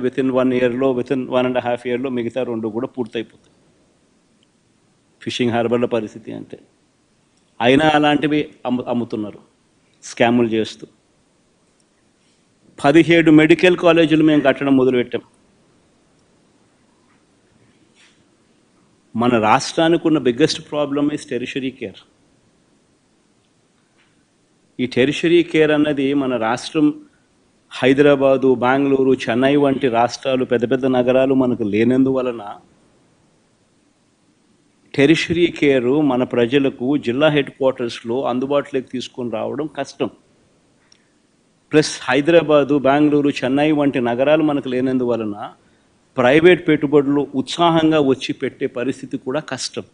Within 1 ఇయర్లో, within 1.5 ఇయర్లో మిగతా 2 కూడా పూర్తయిపోతాయి. ఫిషింగ్ హార్బర్ల పరిస్థితి అంటే. అయినా అలాంటివి అమ్ముతున్నారు స్కాములు చేస్తూ. 17 మెడికల్ కాలేజీలు మేము కట్టడం మొదలుపెట్టాం. మన రాష్ట్రానికి ఉన్న biggest problem is tertiary care. ఈ టెరిషరీ కేర్ అన్నది మన రాష్ట్రం హైదరాబాదు, బెంగళూరు, చెన్నై వంటి రాష్ట్రాలు, పెద్ద పెద్ద నగరాలు మనకు లేనందువలన టెరిషరీ కేరు మన ప్రజలకు జిల్లా హెడ్ క్వార్టర్స్లో అందుబాటులోకి తీసుకొని రావడం కష్టం. ప్లస్ హైదరాబాదు, బెంగళూరు, చెన్నై వంటి నగరాలు మనకు లేనందువలన ప్రైవేట్ పెట్టుబడులు ఉత్సాహంగా వచ్చి పెట్టే పరిస్థితి కూడా కష్టం.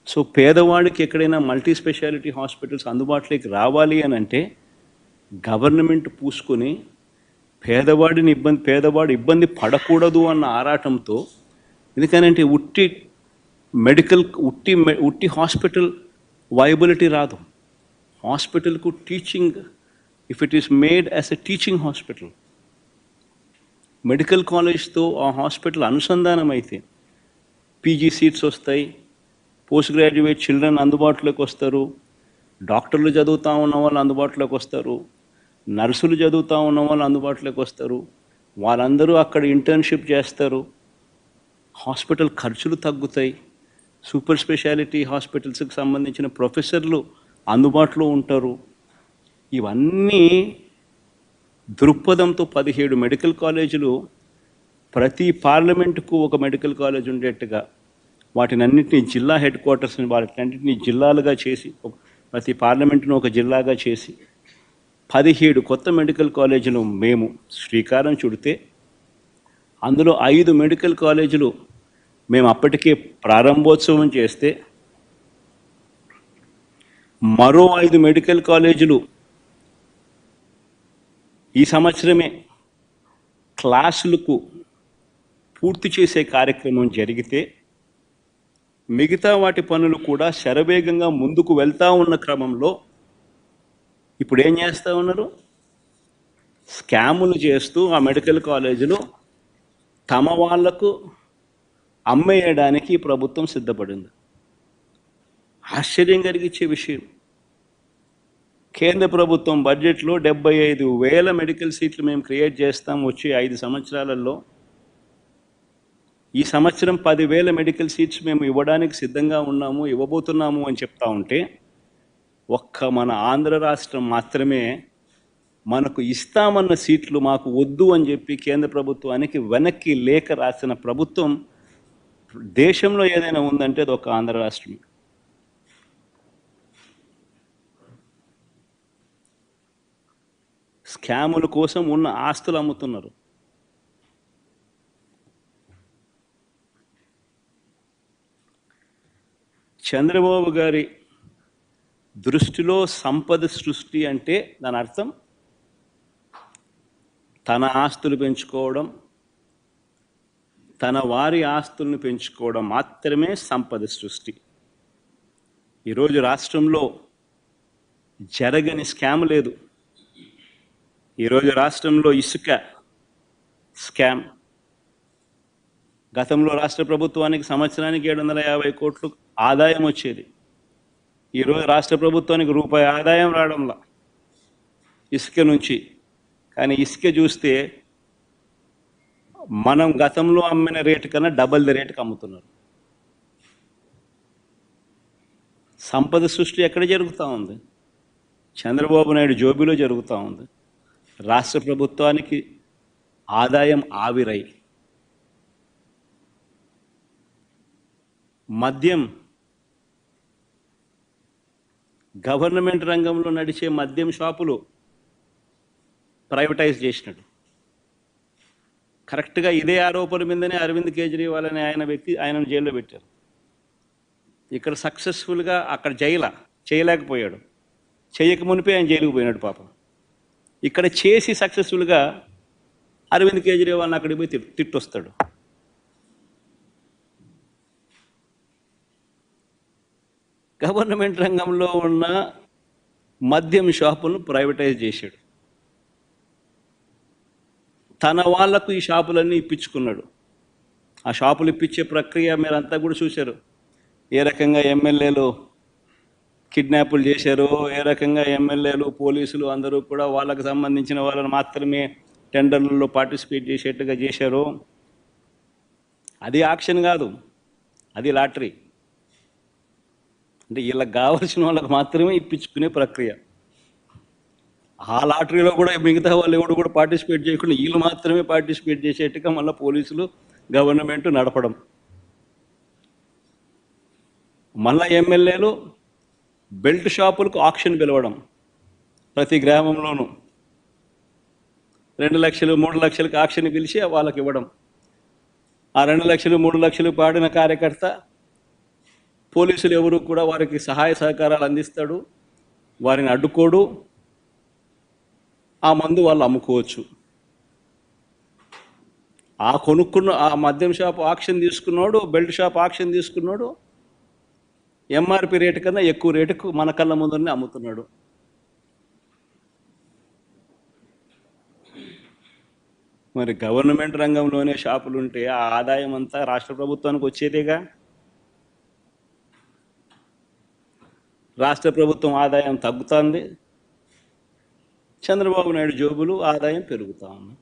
సో పేదవాడికి ఎక్కడైనా మల్టీ స్పెషాలిటీ హాస్పిటల్స్ అందుబాటులోకి రావాలి అని అంటే గవర్నమెంట్ పూసుకొని పేదవాడు ఇబ్బంది పడకూడదు అన్న ఆరాటంతో, ఎందుకనంటే ఉట్టి హాస్పిటల్ వైబిలిటీ రాదు. హాస్పిటల్కు teaching, if it is made as a teaching hospital, medical కాలేజ్తో ఆ హాస్పిటల్ అనుసంధానం అయితే పీజీ సీట్స్ వస్తాయి, పోస్ట్ గ్రాడ్యుయేట్ చిల్డ్రన్ అందుబాటులోకి వస్తారు, డాక్టర్లు చదువుతూ ఉన్న వాళ్ళు అందుబాటులోకి వస్తారు, నర్సులు చదువుతూ ఉన్న వాళ్ళు అందుబాటులోకి వస్తారు, వాళ్ళందరూ అక్కడ ఇంటర్న్షిప్ చేస్తారు, హాస్పిటల్ ఖర్చులు తగ్గుతాయి, సూపర్ స్పెషాలిటీ హాస్పిటల్స్కి సంబంధించిన ప్రొఫెసర్లు అందుబాటులో ఉంటారు. ఇవన్నీ దృక్పథంతో 17 మెడికల్ కాలేజీలు, ప్రతి పార్లమెంటుకు ఒక మెడికల్ కాలేజ్ ఉండేట్టుగా వాటినన్నింటినీ జిల్లా హెడ్ క్వార్టర్స్ని వాటినన్నింటినీ జిల్లాలుగా చేసి, ప్రతి పార్లమెంటును ఒక జిల్లాగా చేసి 17 కొత్త మెడికల్ కాలేజీలు మేము శ్రీకారం చుడితే, అందులో 5 మెడికల్ కాలేజీలు మేము అప్పటికే ప్రారంభోత్సవం చేస్తే, మరో 5 మెడికల్ కాలేజీలు ఈ సంవత్సరమే క్లాసులకు పూర్తి చేసే కార్యక్రమం జరిగితే, మిగతా వాటి పనులు కూడా శరవేగంగా ముందుకు వెళ్తూ ఉన్న క్రమంలో ఇప్పుడు ఏం చేస్తూ ఉన్నారు? స్కాములు చేస్తూ ఆ మెడికల్ కాలేజీలు తమ వాళ్లకు అమ్మేయడానికి ప్రభుత్వం సిద్ధపడింది. ఆశ్చర్యం కలిగించే విషయం, కేంద్ర ప్రభుత్వం బడ్జెట్లో 75,000 మెడికల్ సీట్లు మేము క్రియేట్ చేస్తాం వచ్చే 5 సంవత్సరాలలో. ఈ సంవత్సరం 10,000 మెడికల్ సీట్స్ మేము ఇవ్వడానికి సిద్ధంగా ఉన్నాము, ఇవ్వబోతున్నాము అని చెప్తా ఉంటే, ఒక్క మన ఆంధ్ర రాష్ట్రం మాత్రమే మనకు ఇస్తామన్న సీట్లు మాకు వద్దు అని చెప్పి కేంద్ర ప్రభుత్వానికి వెనక్కి లేఖ రాసిన ప్రభుత్వం దేశంలో ఏదైనా ఉందంటే అది ఒక ఆంధ్ర రాష్ట్రం. స్కాముల కోసం ఉన్న ఆస్తులు అమ్ముతున్నారు. చంద్రబాబు గారి దృష్టిలో సంపద సృష్టి అంటే దాని అర్థం తన ఆస్తులు పెంచుకోవడం, తన వారి ఆస్తులను పెంచుకోవడం మాత్రమే సంపద సృష్టి. ఈరోజు రాష్ట్రంలో జరగని స్కామ్ లేదు. ఈరోజు రాష్ట్రంలో ఇసుక స్కామ్, గతంలో రాష్ట్ర ప్రభుత్వానికి సంవత్సరానికి 750 కోట్లు ఆదాయం వచ్చేది. ఈరోజు రాష్ట్ర ప్రభుత్వానికి రూపాయి ఆదాయం రావడంలా ఇసుక నుంచి. కానీ ఇసుక చూస్తే మనం గతంలో అమ్మిన రేటు కన్నా డబల్ ది రేటుకి అమ్ముతున్నారు. సంపద సృష్టి ఎక్కడ జరుగుతూ ఉంది? చంద్రబాబు నాయుడు జోబిలో జరుగుతూ ఉంది. రాష్ట్ర ప్రభుత్వానికి ఆదాయం ఆవిరై. మద్యం, గవర్నమెంట్ రంగంలో నడిచే మద్యం షాపులు ప్రైవేటైజ్ చేసినాడు. కరెక్ట్గా ఇదే ఆరోపణ మీదనే అరవింద్ కేజ్రీవాల్ అనే ఆయనను జైల్లో పెట్టారు. ఇక్కడ సక్సెస్ఫుల్గా అక్కడ చేయలేకపోయాడు. చేయక మునిపే ఆయన జైలుకు పోయినాడు పాపం. ఇక్కడ చేసి సక్సెస్ఫుల్గా అరవింద్ కేజ్రీవాల్ని అక్కడికి పోయి తిట్టొస్తాడు. గవర్నమెంట్ రంగంలో ఉన్న మద్యం షాపులను ప్రైవేటైజ్ చేశాడు. తన వాళ్లకు ఈ షాపులన్నీ ఇప్పించుకున్నాడు. ఆ షాపులు ఇప్పించే ప్రక్రియ మీరంతా కూడా చూశారు. ఏ రకంగా ఎమ్మెల్యేలు కిడ్నాపులు చేశారో, ఏ రకంగా ఎమ్మెల్యేలు పోలీసులు అందరూ కూడా వాళ్ళకు సంబంధించిన వాళ్ళని మాత్రమే టెండర్లలో పార్టిసిపేట్ చేసేట్టుగా చేశారో. అది ఆక్షన్ కాదు, అది లాటరీ. అంటే వీళ్ళకి కావాల్సిన వాళ్ళకి మాత్రమే ఇప్పించుకునే ప్రక్రియ. ఆ లాటరీలో కూడా మిగతా వాళ్ళు ఎవరు కూడా పార్టిసిపేట్ చేయకుండా వీళ్ళు మాత్రమే పార్టిసిపేట్ చేసేట్టుగా మళ్ళీ పోలీసులు గవర్నమెంట్ నడపడం. మళ్ళా ఎమ్మెల్యేలు బెల్ట్ షాపులకు ఆక్షన్ పిలవడం. ప్రతి గ్రామంలోనూ 2 లక్షలు 3 లక్షలకు ఆక్షన్ పిలిచి వాళ్ళకి ఇవ్వడం. ఆ 2 లక్షలు 3 లక్షలు పాడిన కార్యకర్త పోలీసులు ఎవరు కూడా వారికి సహాయ సహకారాలు అందిస్తాడు, వారిని అడ్డుకోడు. ఆ మందు వాళ్ళు అమ్ముకోవచ్చు. ఆ కొనుక్కున్న ఆ మద్యం షాప్ ఆక్షన్ తీసుకున్నాడు, బెల్ట్ షాప్ ఆక్షన్ తీసుకున్నాడు, ఎంఆర్పి రేటు కన్నా ఎక్కువ రేటుకు మన కళ్ళ ముందరనే అమ్ముతున్నాడు. మరి గవర్నమెంట్ రంగంలోనే షాపులు ఉంటే ఆ ఆదాయం అంతా రాష్ట్ర ప్రభుత్వానికి వచ్చేదేగా. రాష్ట్ర ప్రభుత్వం ఆదాయం తగ్గుతుంది, చంద్రబాబు నాయుడు జోబులు ఆదాయం పెరుగుతా ఉంది.